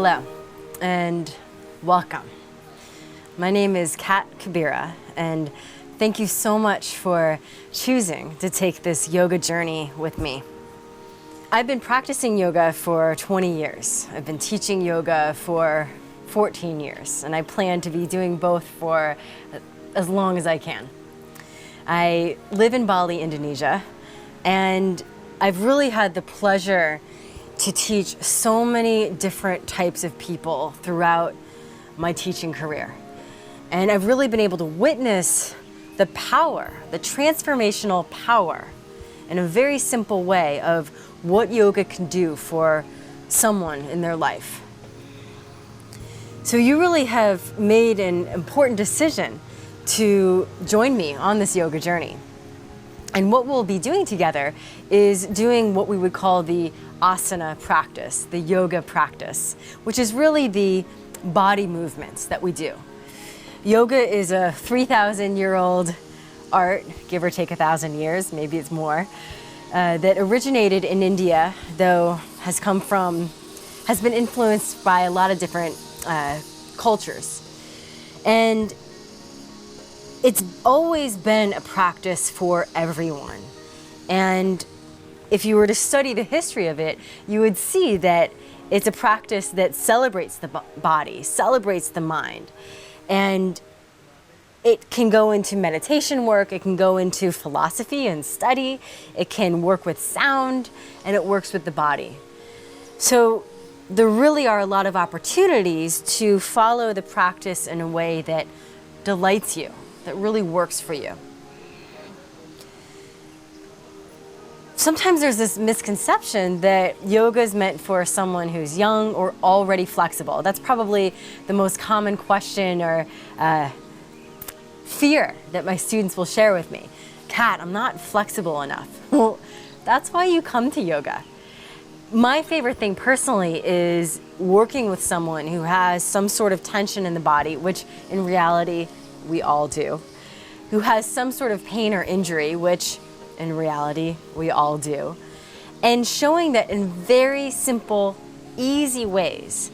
Hello and welcome. My name is Cat Kabira, and thank you so much for choosing to take this yoga journey with me. I've been practicing yoga for 20 years. I've been teaching yoga for 14 years, and I plan to be doing both for as long as I can. I live in Bali, Indonesia, and I've really had the pleasure to teach so many different types of people throughout my teaching career. And I've really been able to witness the power, the transformational power, in a very simple way of what yoga can do for someone in their life. So you really have made an important decision to join me on this yoga journey. And what we'll be doing together is doing what we would call the asana practice, the yoga practice, which is really the body movements that we do. Yoga is a 3,000-year-old art, give or take 1,000 years, maybe it's more, that originated in India, though has been influenced by a lot of different cultures. And it's always been a practice for everyone. And if you were to study the history of it, you would see that it's a practice that celebrates the body, celebrates the mind. And it can go into meditation work, it can go into philosophy and study, it can work with sound, and it works with the body. So there really are a lot of opportunities to follow the practice in a way that delights you, that really works for you. Sometimes there's this misconception that yoga is meant for someone who's young or already flexible. That's probably the most common question or fear that my students will share with me. Kat, I'm not flexible enough. Well, that's why you come to yoga. My favorite thing personally is working with someone who has some sort of tension in the body, which in reality we all do, who has some sort of pain or injury, which in reality we all do, and showing that in very simple, easy ways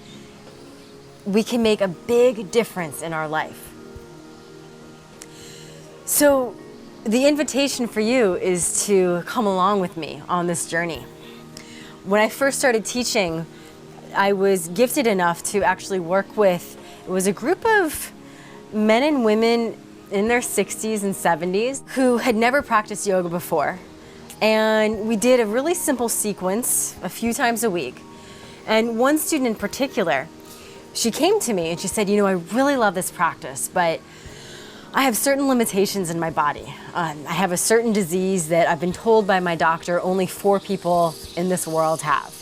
we can make a big difference in our life. So the invitation for you is to come along with me on this journey. When I first started teaching, I was gifted enough to actually work with, it was a group of men and women in their 60s and 70s who had never practiced yoga before. And we did a really simple sequence a few times a week. And one student in particular, she came to me and she said, I really love this practice, but I have certain limitations in my body. I have a certain disease that I've been told by my doctor only 4 people in this world have.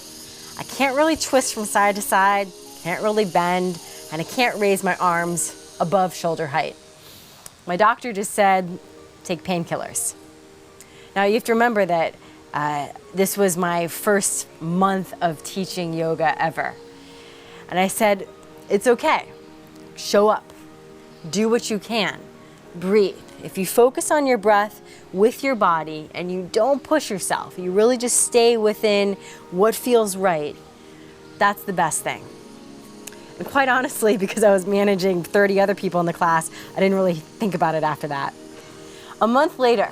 I can't really twist from side to side, can't really bend, and I can't raise my arms above shoulder height. My doctor just said, take painkillers. Now you have to remember that this was my first month of teaching yoga ever. And I said, it's okay, show up, do what you can. Breathe. If you focus on your breath with your body and you don't push yourself, you really just stay within what feels right, that's the best thing. And quite honestly, because I was managing 30 other people in the class, I didn't really think about it after that. A month later,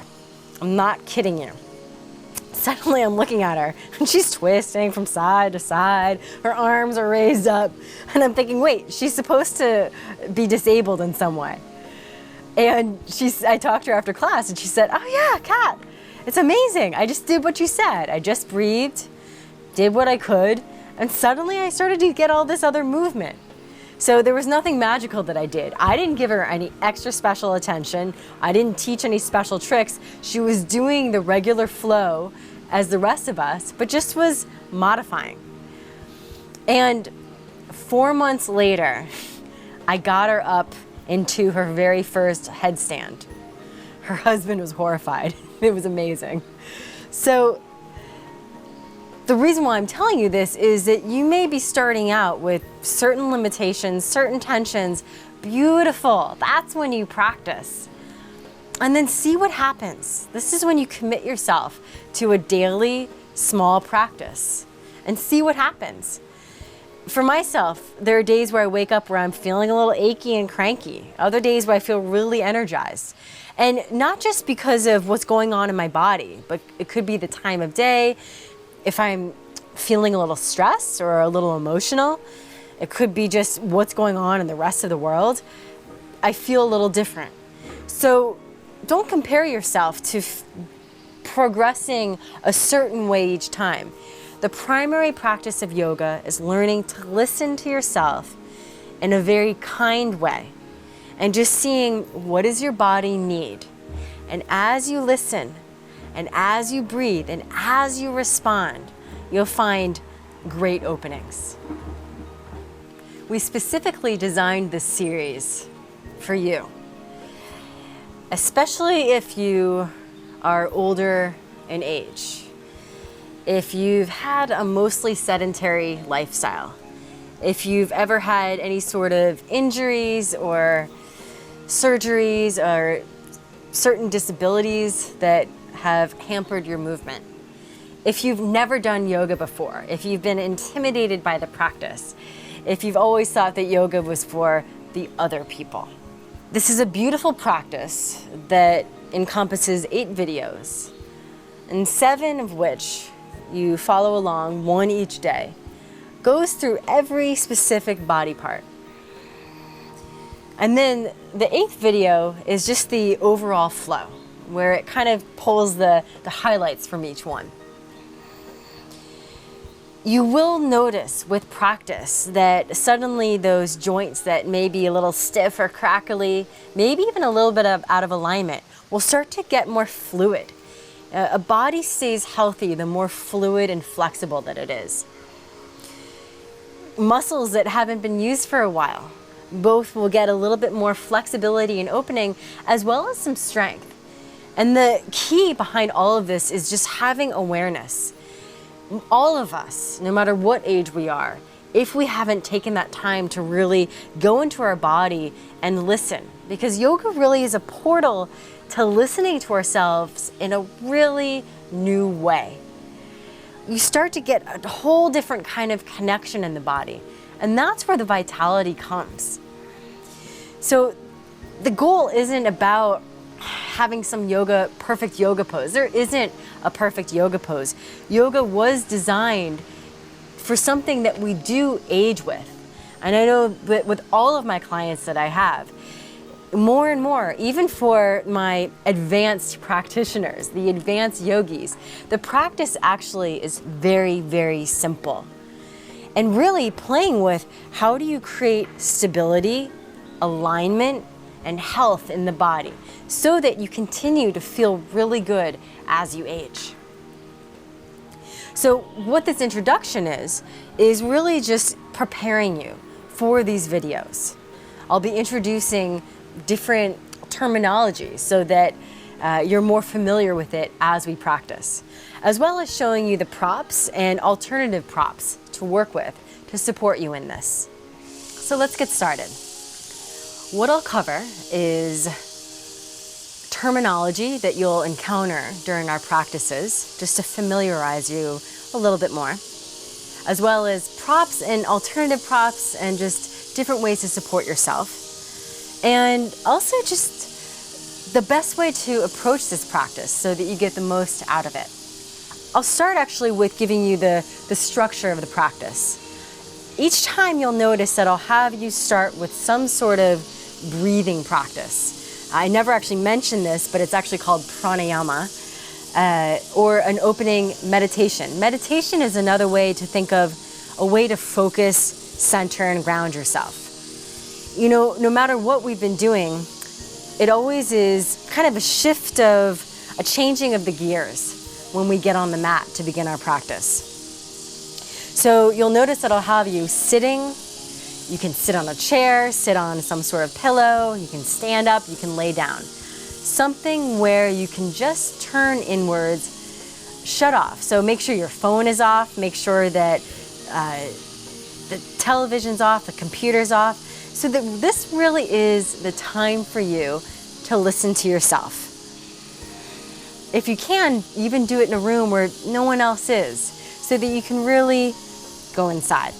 I'm not kidding you, suddenly I'm looking at her and she's twisting from side to side, her arms are raised up, and I'm thinking, wait, she's supposed to be disabled in some way. And I talked to her after class and she said, oh yeah, Kat, it's amazing. I just did what you said. I just breathed, did what I could, and suddenly I started to get all this other movement. So there was nothing magical that I did. I didn't give her any extra special attention. I didn't teach any special tricks. She was doing the regular flow as the rest of us, but just was modifying. And 4 months later, I got her up into her very first headstand. Her husband was horrified. It was amazing. So the reason why I'm telling you this is that you may be starting out with certain limitations, certain tensions. Beautiful. That's when you practice. And then see what happens. This is when you commit yourself to a daily small practice and see what happens. For myself, there are days where I wake up where I'm feeling a little achy and cranky. Other days where I feel really energized. And not just because of what's going on in my body, but it could be the time of day. If I'm feeling a little stressed or a little emotional, it could be just what's going on in the rest of the world. I feel a little different. So don't compare yourself to progressing a certain way each time. The primary practice of yoga is learning to listen to yourself in a very kind way and just seeing what does your body need. And as you listen and as you breathe and as you respond, you'll find great openings. We specifically designed this series for you, especially if you are older in age. If you've had a mostly sedentary lifestyle, if you've ever had any sort of injuries or surgeries or certain disabilities that have hampered your movement, if you've never done yoga before, if you've been intimidated by the practice, if you've always thought that yoga was for the other people. This is a beautiful practice that encompasses 8 videos, and 7 of which you follow along, 1 each day, goes through every specific body part. And then the 8th video is just the overall flow, where it kind of pulls the highlights from each one. You will notice with practice that suddenly those joints that may be a little stiff or crackly, maybe even a little bit out of alignment, will start to get more fluid. A body stays healthy the more fluid and flexible that it is. Muscles that haven't been used for a while, both will get a little bit more flexibility and opening, as well as some strength. And the key behind all of this is just having awareness. All of us, no matter what age we are, if we haven't taken that time to really go into our body and listen, because yoga really is a portal to listening to ourselves in a really new way. You start to get a whole different kind of connection in the body, and that's where the vitality comes. So the goal isn't about having some perfect yoga pose. There isn't a perfect yoga pose. Yoga was designed for something that we do age with. And I know that with all of my clients that I have, more and more, even for my advanced practitioners, the advanced yogis, the practice actually is very, very simple. And really playing with how do you create stability, alignment, and health in the body so that you continue to feel really good as you age. So what this introduction is really just preparing you for these videos. I'll be introducing different terminology so that you're more familiar with it as we practice, as well as showing you the props and alternative props to work with to support you in this. So let's get started. What I'll cover is terminology that you'll encounter during our practices, just to familiarize you a little bit more, as well as props and alternative props and just different ways to support yourself. And also just the best way to approach this practice so that you get the most out of it. I'll start actually with giving you the structure of the practice. Each time you'll notice that I'll have you start with some sort of breathing practice. I never actually mentioned this, but it's actually called pranayama, or an opening meditation. Meditation is another way to think of a way to focus, center, and ground yourself. You know, no matter what we've been doing, it always is kind of a shift of a changing of the gears when we get on the mat to begin our practice. So you'll notice that I'll have you sitting. You can sit on a chair, sit on some sort of pillow, you can stand up, you can lay down. Something where you can just turn inwards, shut off. So make sure your phone is off, make sure that the television's off, the computer's off, so that this really is the time for you to listen to yourself. If you can, even do it in a room where no one else is, so that you can really go inside.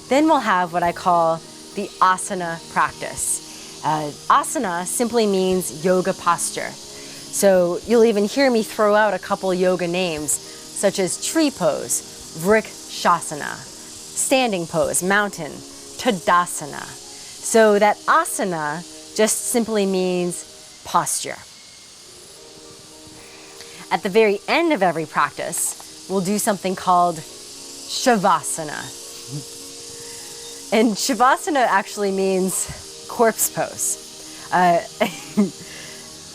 Then we'll have what I call the asana practice. Asana simply means yoga posture. So you'll even hear me throw out a couple yoga names, such as tree pose, vrikshasana, standing pose, mountain, tadasana. So that asana just simply means posture. At the very end of every practice, we'll do something called shavasana. And shavasana actually means corpse pose.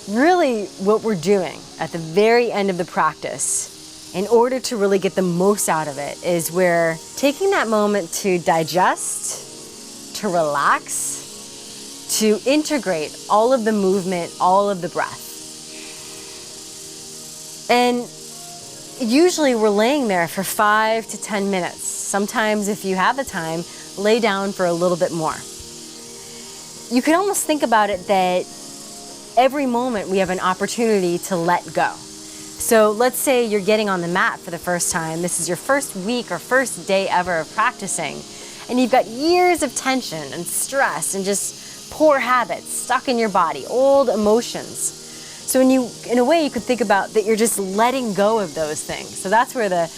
Really what we're doing at the very end of the practice, in order to really get the most out of it, is we're taking that moment to digest, to relax, to integrate all of the movement, all of the breath. And usually we're laying there for 5 to 10 minutes. Sometimes if you have the time, lay down for a little bit more. You can almost think about it that every moment we have an opportunity to let go. So let's say you're getting on the mat for the first time. This is your first week or first day ever of practicing. And you've got years of tension and stress and just poor habits stuck in your body, old emotions. So in a way, you could think about that you're just letting go of those things. So that's where the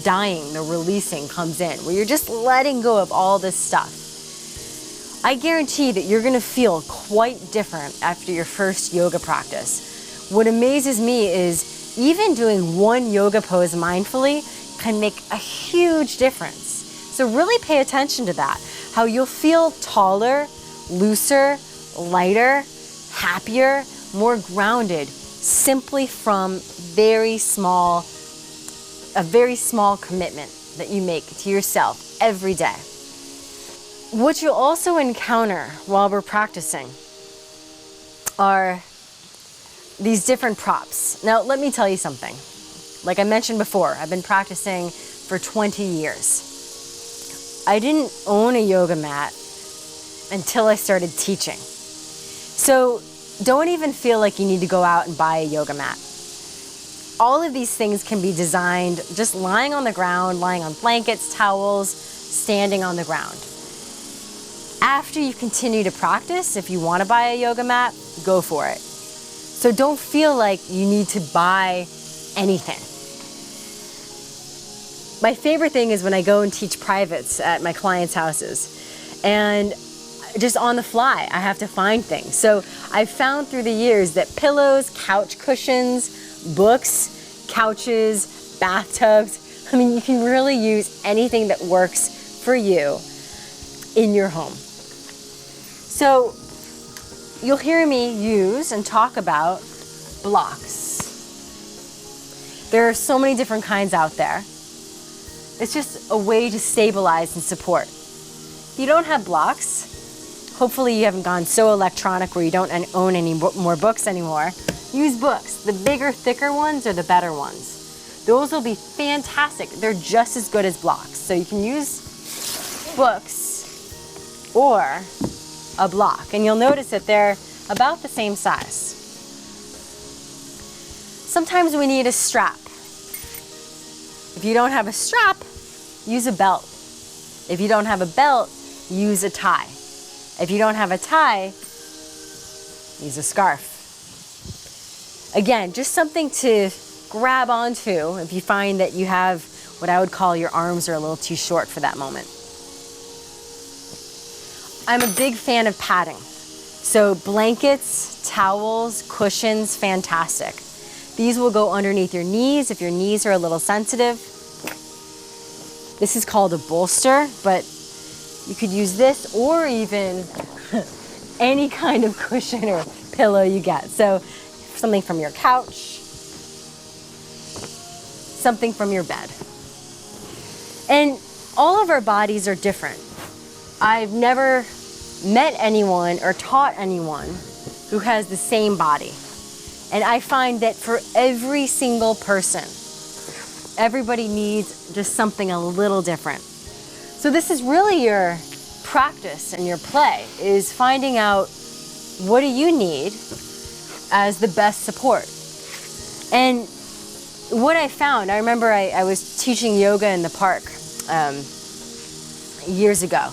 dying, the releasing comes in, where you're just letting go of all this stuff. I guarantee that you're gonna feel quite different after your first yoga practice. What amazes me is even doing one yoga pose mindfully can make a huge difference. So really pay attention to that, how you'll feel taller, looser, lighter, happier, more grounded, simply from a very small commitment that you make to yourself every day. What you'll also encounter while we're practicing are these different props. Now, let me tell you something. Like I mentioned before, I've been practicing for 20 years. I didn't own a yoga mat until I started teaching. So don't even feel like you need to go out and buy a yoga mat. All of these things can be designed just lying on the ground, lying on blankets, towels, standing on the ground. After you continue to practice, if you want to buy a yoga mat, go for it. So don't feel like you need to buy anything. My favorite thing is when I go and teach privates at my clients' houses, and just on the fly, I have to find things. So I've found through the years that pillows, couch cushions, books, couches, bathtubs, I mean, you can really use anything that works for you in your home. So you'll hear me use and talk about blocks. There are so many different kinds out there. It's just a way to stabilize and support. If you don't have blocks, hopefully you haven't gone so electronic where you don't own any more books anymore. Use books. The bigger, thicker ones are the better ones. Those will be fantastic. They're just as good as blocks. So you can use books or a block. And you'll notice that they're about the same size. Sometimes we need a strap. If you don't have a strap, use a belt. If you don't have a belt, use a tie. If you don't have a tie, use a scarf. Again, just something to grab onto if you find that you have what I would call your arms are a little too short for that moment. I'm a big fan of padding. So blankets, towels, cushions, fantastic. These will go underneath your knees if your knees are a little sensitive. This is called a bolster, but you could use this or even any kind of cushion or pillow you get. So something from your couch, something from your bed. And all of our bodies are different. I've never met anyone or taught anyone who has the same body. And I find that for every single person, everybody needs just something a little different. So this is really your practice and your play, is finding out what do you need as the best support. And what I found, I remember I was teaching yoga in the park years ago.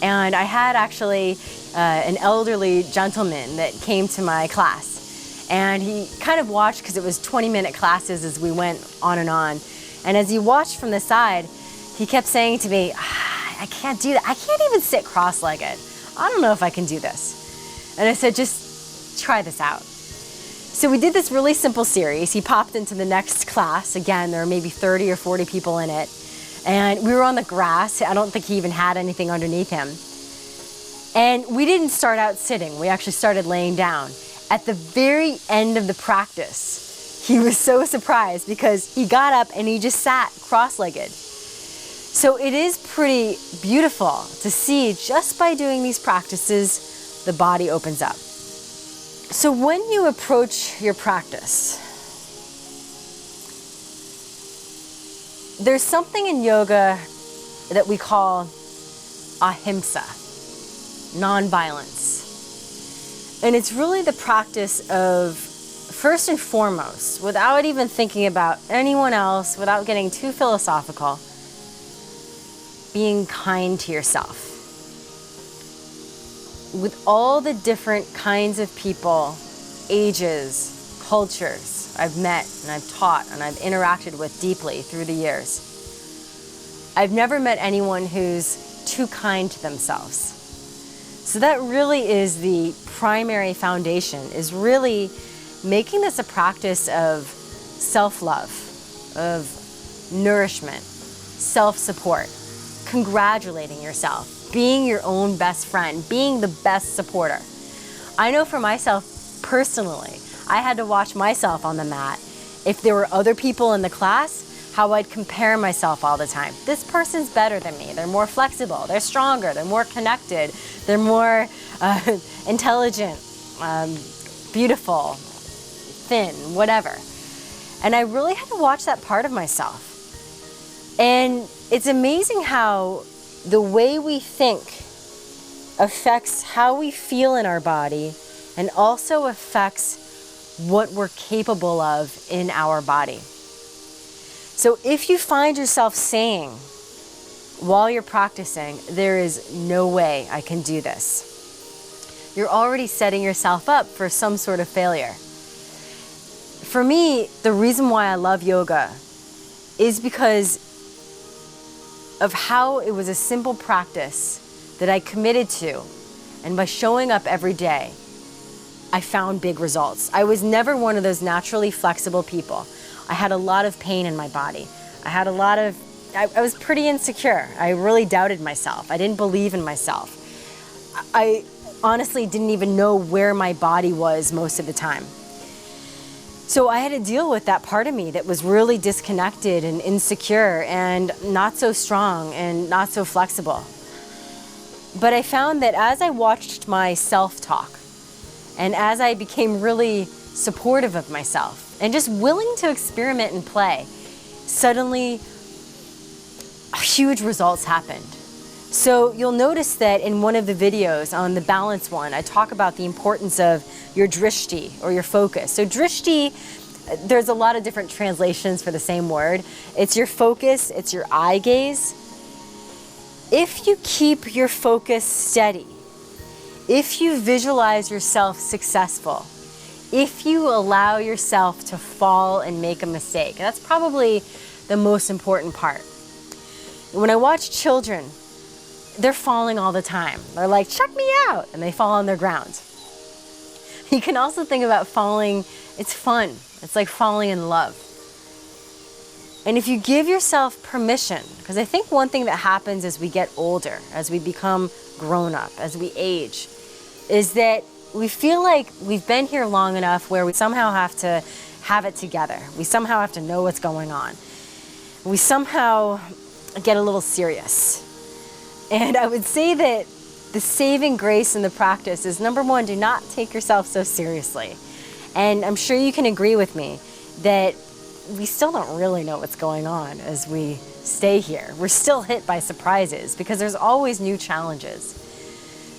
And I had actually an elderly gentleman that came to my class. And he kind of watched, because it was 20-minute classes as we went on. And as he watched from the side, he kept saying to me, I can't do that. I can't even sit cross-legged. I don't know if I can do this. And I said, just try this out. So we did this really simple series. He popped into the next class. Again, there were maybe 30 or 40 people in it. And we were on the grass. I don't think he even had anything underneath him. And we didn't start out sitting. We actually started laying down. At the very end of the practice, he was so surprised because he got up and he just sat cross-legged. So it is pretty beautiful to see, just by doing these practices, the body opens up. So when you approach your practice, there's something in yoga that we call ahimsa, non-violence. And it's really the practice of, first and foremost, without even thinking about anyone else, without getting too philosophical, being kind to yourself. With all the different kinds of people, ages, cultures I've met and I've taught and I've interacted with deeply through the years, I've never met anyone who's too kind to themselves. So that really is the primary foundation, is really making this a practice of self-love, of nourishment, self-support, congratulating yourself, being your own best friend, being the best supporter. I know for myself personally, I had to watch myself on the mat. If there were other people in the class, how I'd compare myself all the time. This person's better than me. They're more flexible. They're stronger. They're more connected. They're more intelligent, beautiful, thin, whatever. And I really had to watch that part of myself. And it's amazing how the way we think affects how we feel in our body and also affects what we're capable of in our body. So if you find yourself saying while you're practicing, there is no way I can do this, you're already setting yourself up for some sort of failure. For me, the reason why I love yoga is because of how it was a simple practice that I committed to, and by showing up every day, I found big results. I was never one of those naturally flexible people. I had a lot of pain in my body. I was pretty insecure. I really doubted myself. I didn't believe in myself. I honestly didn't even know where my body was most of the time. So I had to deal with that part of me that was really disconnected and insecure and not so strong and not so flexible. But I found that as I watched my self-talk and as I became really supportive of myself and just willing to experiment and play, suddenly huge results happened. So you'll notice that in one of the videos, on the balance one, I talk about the importance of your drishti, or your focus. So drishti, there's a lot of different translations for the same word. It's your focus, it's your eye gaze. If you keep your focus steady, if you visualize yourself successful, if you allow yourself to fall and make a mistake, that's probably the most important part. When I watch children, they're falling all the time. They're like, check me out, and they fall on their ground. You can also think about falling, it's fun. It's like falling in love. And if you give yourself permission, because I think one thing that happens as we get older, as we become grown up, as we age, is that we feel like we've been here long enough where we somehow have to have it together. We somehow have to know what's going on. We somehow get a little serious. And I would say that the saving grace in the practice is, number one, do not take yourself so seriously. And I'm sure you can agree with me that we still don't really know what's going on as we stay here. We're still hit by surprises because there's always new challenges.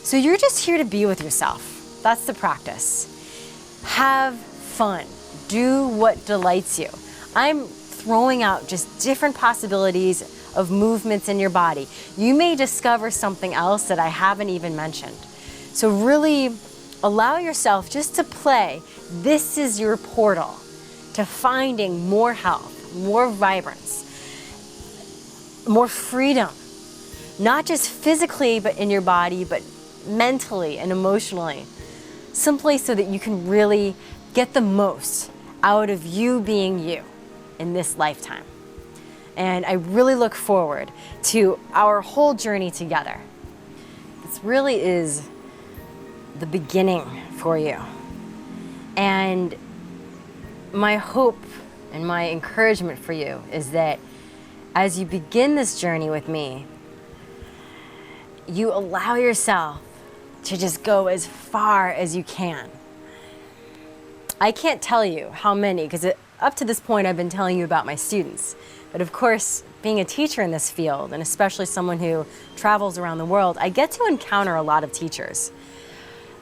So you're just here to be with yourself. That's the practice. Have fun. Do what delights you. I'm throwing out just different possibilities of movements in your body. You may discover something else that I haven't even mentioned. So really allow yourself just to play. This is your portal to finding more health, more vibrance, more freedom, not just physically but in your body, but mentally and emotionally, simply so that you can really get the most out of you being you in this lifetime. And I really look forward to our whole journey together. This really is the beginning for you. And my hope and my encouragement for you is that as you begin this journey with me, you allow yourself to just go as far as you can. I can't tell you how many, because up to this point I've been telling you about my students. But of course, being a teacher in this field, and especially someone who travels around the world, I get to encounter a lot of teachers.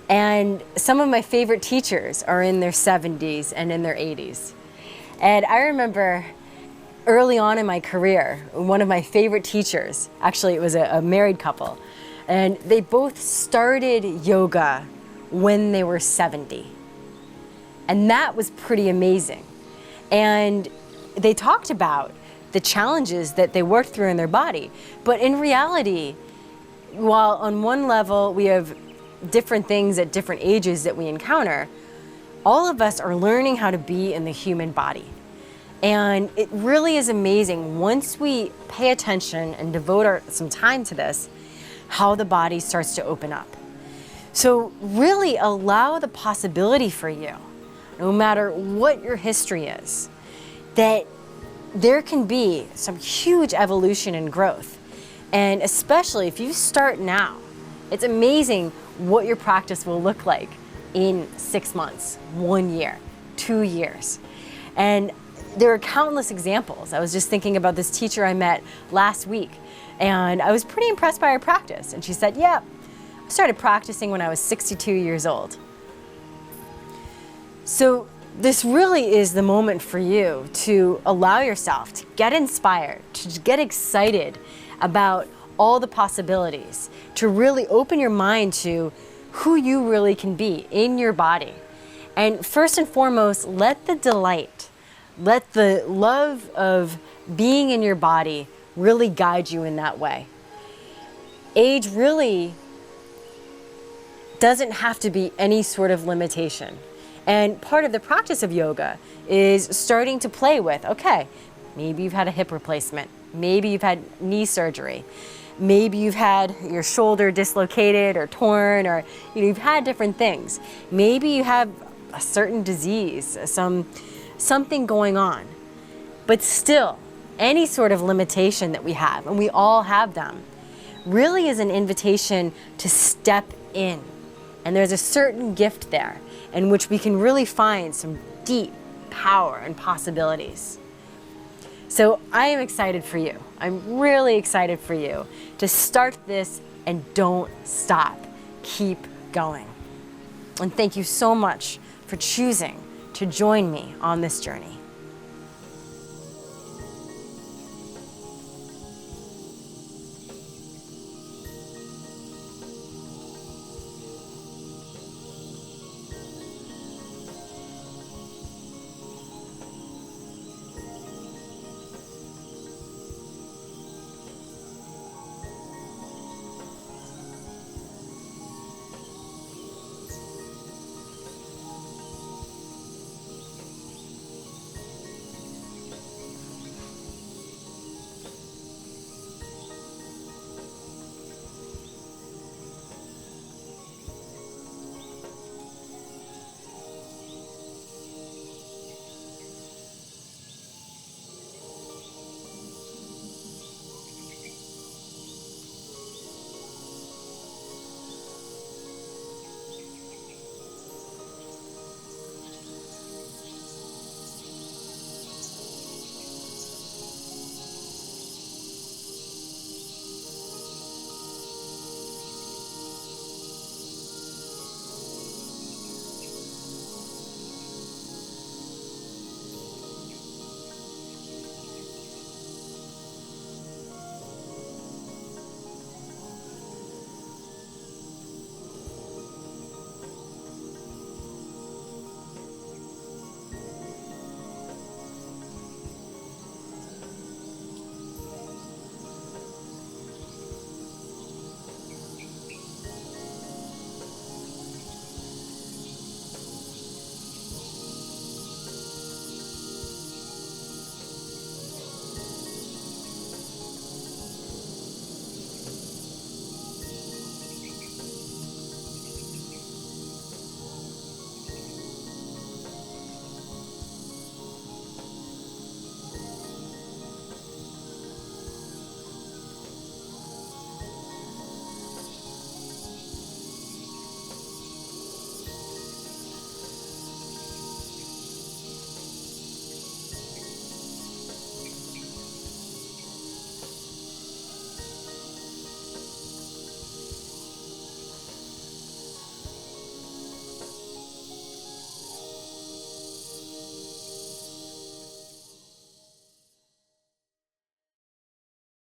And some of my favorite teachers are in their 70s and in their 80s. And I remember early on in my career, one of my favorite teachers, actually it was a married couple, and they both started yoga when they were 70. And that was pretty amazing. And they talked about the challenges that they worked through in their body. But in reality, while on one level we have different things at different ages that we encounter, all of us are learning how to be in the human body. And it really is amazing once we pay attention and devote some time to this, how the body starts to open up. So really allow the possibility for you, no matter what your history is, that there can be some huge evolution and growth. And especially if you start now, it's amazing what your practice will look like in 6 months, 1 year, 2 years. And there are countless examples. I was just thinking about this teacher I met last week, and I was pretty impressed by her practice. And she said, yeah, I started practicing when I was 62 years old. So this really is the moment for you to allow yourself to get inspired, to get excited about all the possibilities, to really open your mind to who you really can be in your body. And first and foremost, let the delight, let the love of being in your body really guide you in that way. Age really doesn't have to be any sort of limitation. And part of the practice of yoga is starting to play with, okay, maybe you've had a hip replacement, maybe you've had knee surgery, maybe you've had your shoulder dislocated or torn, or you've had different things. Maybe you have a certain disease, something going on. But still, any sort of limitation that we have, and we all have them, really is an invitation to step in. And there's a certain gift there in which we can really find some deep power and possibilities. So I am excited for you. I'm really excited for you to start this and don't stop. Keep going. And thank you so much for choosing to join me on this journey.